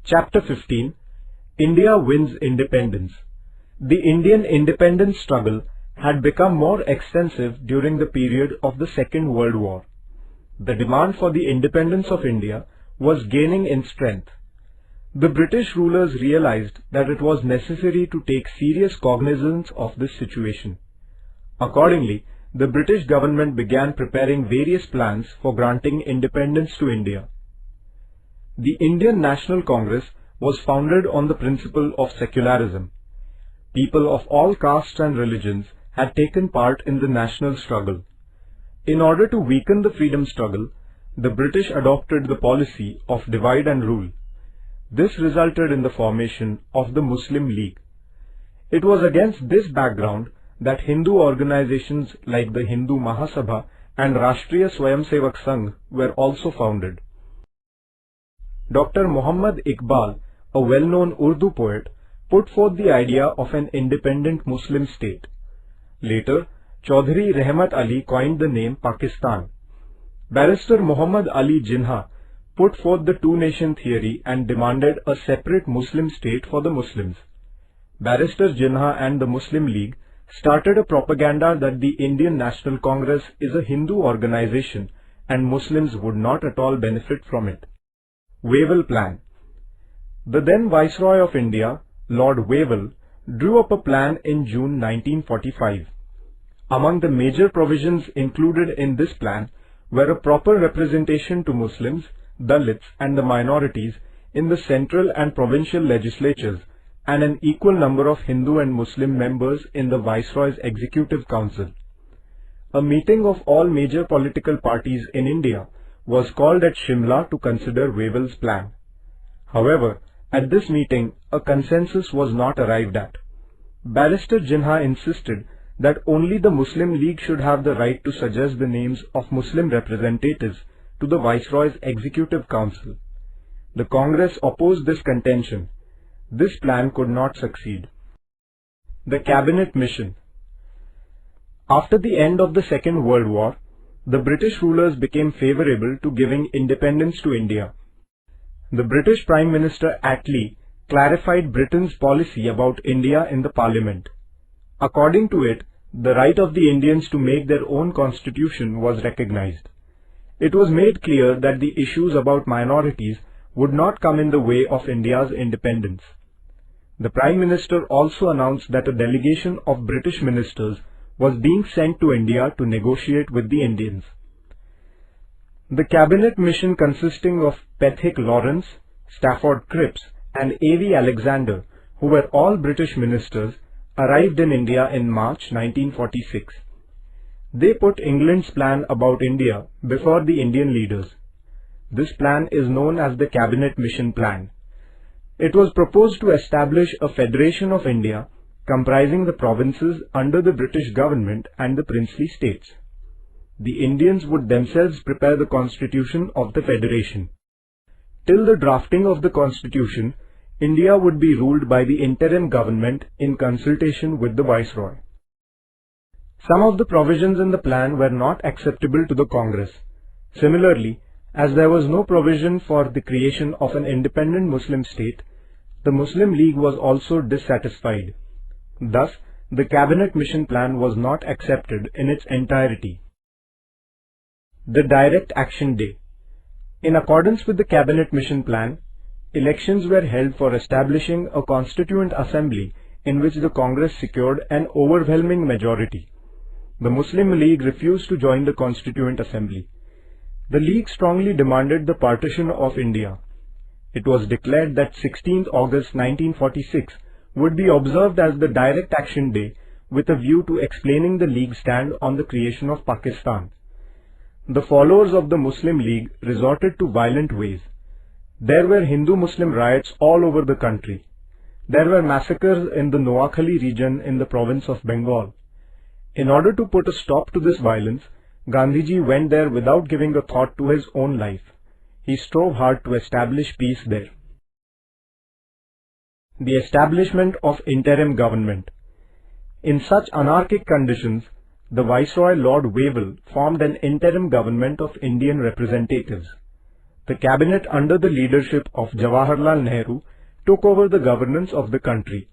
Chapter 15 India Wins Independence. The Indian independence struggle had become more extensive during the period of the Second World War. The demand for the independence of India was gaining in strength. The British rulers realized that it was necessary to take serious cognizance of this situation. Accordingly, the British government began preparing various plans for granting independence to India. The Indian National Congress was founded on the principle of secularism. People of all castes and religions had taken part in the national struggle. In order to weaken the freedom struggle, the British adopted the policy of divide and rule. This resulted in the formation of the Muslim League. It was against this background that Hindu organizations like the Hindu Mahasabha and Rashtriya Swayamsevak Sangh were also founded. Dr. Muhammad Iqbal, a well-known Urdu poet, put forth the idea of an independent Muslim state. Later, Chaudhry Rahmat Ali coined the name Pakistan. Barrister Muhammad Ali Jinnah put forth the two-nation theory and demanded a separate Muslim state for the Muslims. Barrister Jinnah and the Muslim League started a propaganda that the Indian National Congress is a Hindu organization and Muslims would not at all benefit from it. Wavell Plan. The then Viceroy of India, Lord Wavell, drew up a plan in June 1945. Among the major provisions included in this plan were a proper representation to Muslims, Dalits and the minorities in the central and provincial legislatures and an equal number of Hindu and Muslim members in the Viceroy's Executive Council. A meeting of all major political parties in India was called at Shimla to consider Wavell's plan. However, at this meeting, a consensus was not arrived at. Barrister Jinnah insisted that only the Muslim League should have the right to suggest the names of Muslim representatives to the Viceroy's Executive Council. The Congress opposed this contention. This plan could not succeed. The Cabinet Mission. After the end of the Second World War, the British rulers became favorable to giving independence to India. The British Prime Minister Attlee clarified Britain's policy about India in the Parliament. According to it, the right of the Indians to make their own constitution was recognized. It was made clear that the issues about minorities would not come in the way of India's independence. The Prime Minister also announced that a delegation of British ministers was being sent to India to negotiate with the Indians. The Cabinet Mission, consisting of Pethick Lawrence, Stafford Cripps and A.V. Alexander, who were all British ministers, arrived in India in March 1946. They put England's plan about India before the Indian leaders. This plan is known as the Cabinet Mission Plan. It was proposed to establish a Federation of India comprising the provinces under the British government and the princely states. The Indians would themselves prepare the constitution of the Federation. Till the drafting of the constitution, India would be ruled by the interim government in consultation with the Viceroy. Some of the provisions in the plan were not acceptable to the Congress. Similarly, as there was no provision for the creation of an independent Muslim state, the Muslim League was also dissatisfied. Thus, the Cabinet Mission Plan was not accepted in its entirety. The Direct Action Day. In accordance with the Cabinet Mission Plan, elections were held for establishing a Constituent Assembly in which the Congress secured an overwhelming majority. The Muslim League refused to join the Constituent Assembly. The League strongly demanded the partition of India. It was declared that 16th August 1946 would be observed as the Direct Action Day with a view to explaining the League's stand on the creation of Pakistan. The followers of the Muslim League resorted to violent ways. There were Hindu-Muslim riots all over the country. There were massacres in the Noakhali region in the province of Bengal. In order to put a stop to this violence, Gandhiji went there without giving a thought to his own life. He strove hard to establish peace there. The establishment of interim government. In such anarchic conditions, the Viceroy Lord Wavell formed an interim government of Indian representatives. The cabinet under the leadership of Jawaharlal Nehru took over the governance of the country.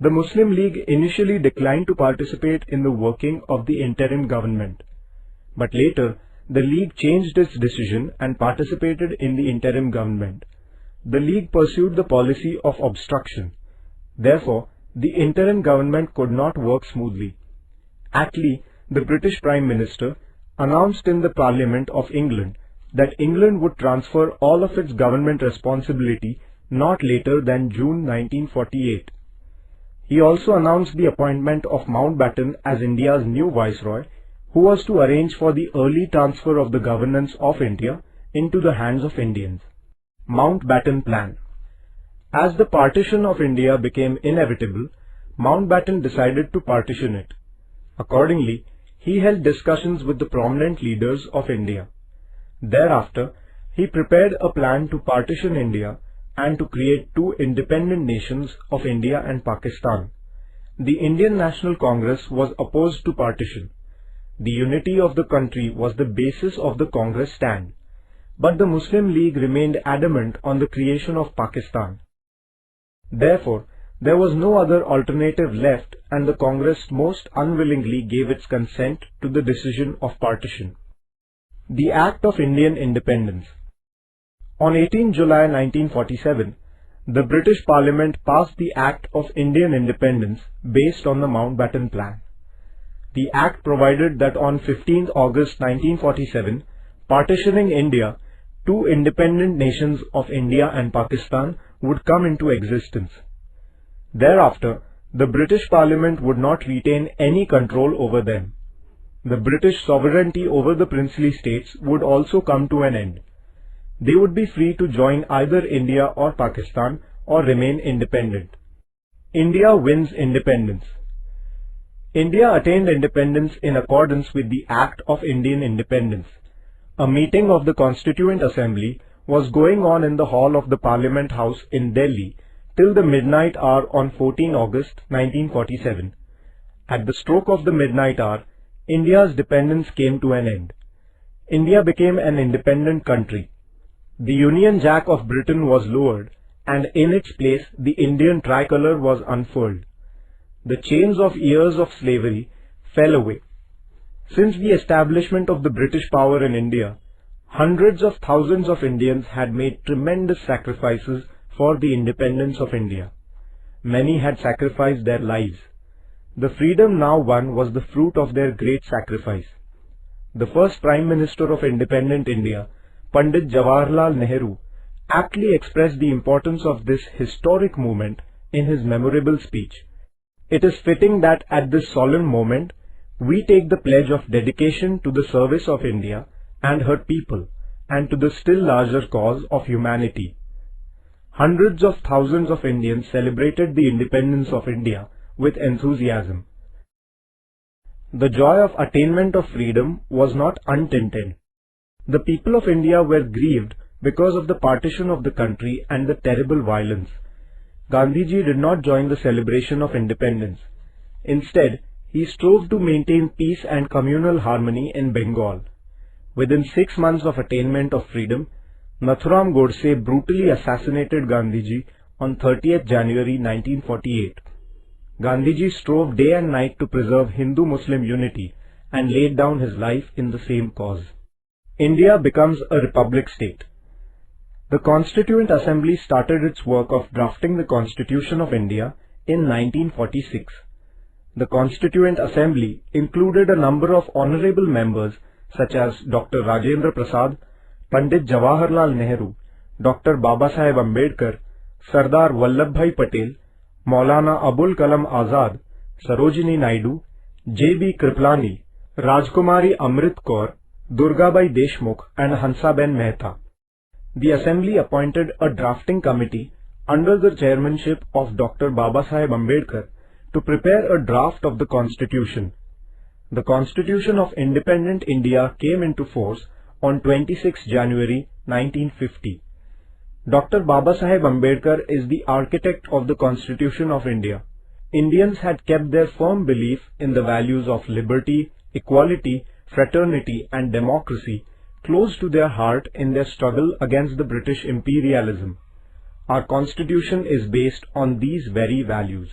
The Muslim League initially declined to participate in the working of the interim government, but later the League changed its decision and participated in the interim government. The League pursued the policy of obstruction. Therefore, the interim government could not work smoothly. Attlee, the British Prime Minister, announced in the Parliament of England that England would transfer all of its government responsibility not later than June 1948. He also announced the appointment of Mountbatten as India's new Viceroy, who was to arrange for the early transfer of the governance of India into the hands of Indians. Mountbatten Plan. As the partition of India became inevitable, Mountbatten decided to partition it. Accordingly, he held discussions with the prominent leaders of India. Thereafter, he prepared a plan to partition India and to create two independent nations of India and Pakistan. The Indian National Congress was opposed to partition. The unity of the country was the basis of the Congress stand, but the Muslim League remained adamant on the creation of Pakistan. Therefore, there was no other alternative left, and the Congress most unwillingly gave its consent to the decision of partition. The Act of Indian Independence. On 18 July 1947, the British Parliament passed the Act of Indian Independence based on the Mountbatten Plan. The Act provided that on 15 August 1947, partitioning India, two independent nations of India and Pakistan would come into existence. Thereafter, the British Parliament would not retain any control over them. The British sovereignty over the princely states would also come to an end. They would be free to join either India or Pakistan or remain independent. India wins independence. India attained independence in accordance with the Act of Indian Independence. A meeting of the Constituent Assembly was going on in the hall of the Parliament House in Delhi till the midnight hour on 14 August 1947. At the stroke of the midnight hour, India's dependence came to an end. India became an independent country. The Union Jack of Britain was lowered, and in its place the Indian tricolour was unfurled. The chains of years of slavery fell away. Since the establishment of the British power in India, hundreds of thousands of Indians had made tremendous sacrifices for the independence of India. Many had sacrificed their lives. The freedom now won was the fruit of their great sacrifice. The first Prime Minister of independent India, Pandit Jawaharlal Nehru, aptly expressed the importance of this historic movement in his memorable speech. It is fitting that at this solemn moment, we take the pledge of dedication to the service of India and her people, and to the still larger cause of humanity. Hundreds of thousands of Indians celebrated the independence of India with enthusiasm. The joy of attainment of freedom was not untinted. The people of India were grieved because of the partition of the country and the terrible violence. Gandhiji did not join the celebration of independence. Instead, he strove to maintain peace and communal harmony in Bengal. Within 6 months of attainment of freedom, Nathuram Godse brutally assassinated Gandhiji on 30th January 1948. Gandhiji strove day and night to preserve Hindu-Muslim unity and laid down his life in the same cause. India becomes a republic state. The Constituent Assembly started its work of drafting the Constitution of India in 1946. The Constituent Assembly included a number of honorable members such as Dr. Rajendra Prasad, Pandit Jawaharlal Nehru, Dr. Babasaheb Ambedkar, Sardar Vallabhbhai Patel, Maulana Abul Kalam Azad, Sarojini Naidu, J.B. Kriplani, Rajkumari Amrit Kaur, Durgabai Deshmukh and Hansaben Mehta. The Assembly appointed a drafting committee under the chairmanship of Dr. Babasaheb Ambedkar to prepare a draft of the Constitution. The Constitution of Independent India came into force on 26 January 1950. Dr. Babasaheb Ambedkar is the architect of the Constitution of India. Indians had kept their firm belief in the values of liberty, equality, fraternity and democracy close to their heart in their struggle against the British imperialism. Our Constitution is based on these very values.